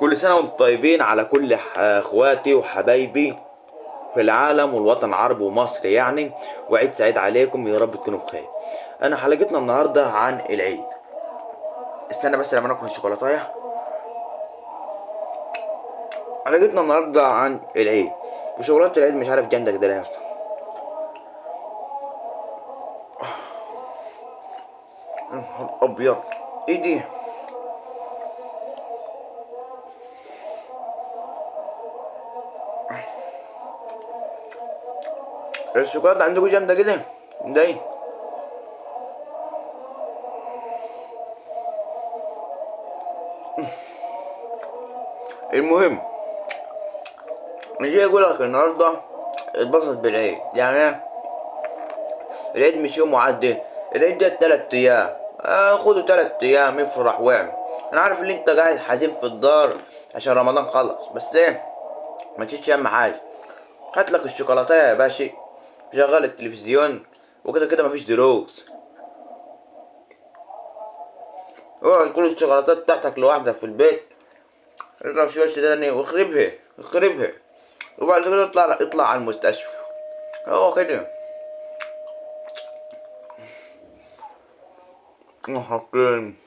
كل سنة وانتم طيبين على كل اخواتي وحبايبي في العالم والوطن العربي ومصر يعني. وعيد سعيد عليكم، يا رب تكونوا بخير. انا حلقتنا النهاردة عن العيد. استنى بس لما ناكل الشوكولاتاية. حلقتنا النهاردة عن العيد وشوكولاتة العيد. مش عارف جامدة كده ليه يا اسطى. يا نهار ابيض، ايه دي؟ الشوكولاتة عندكم جامدة كده؟ ده المهم، نجي اقول لك النهارده اتبسط بالعيد. يعني العيد مش يوم وعدي، العيد ده 3 ايام. خدوا 3 ايام افرح واعمل. انا عارف ان انت قاعد حزين في الدار عشان رمضان خلص، بس ايه، ما تشيلش هم حاجه. هات لك الشوكولاته يا باشا، شغل التلفزيون، وكده كده مفيش دروس. اقعد كل الشوكولاتات بتاعتك لوحدك في البيت، اضرب شويه تاني واخربها اخربها، وبعد كده اطلع على المستشفى. هو كده. حاطين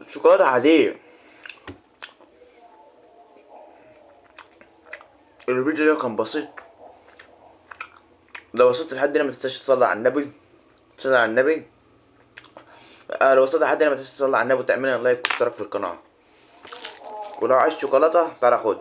شوكولاته عاديه. الفيديو ده كان بسيط، لو وصلت لحد هنا ما تنساش تصلي على النبي. تصلي على النبي. لو وصلت لحد هنا ما تنساش تصلي على النبي وتعمل لايك واشتراك في القناه. ولو عايز شوكولاته تعالى خد.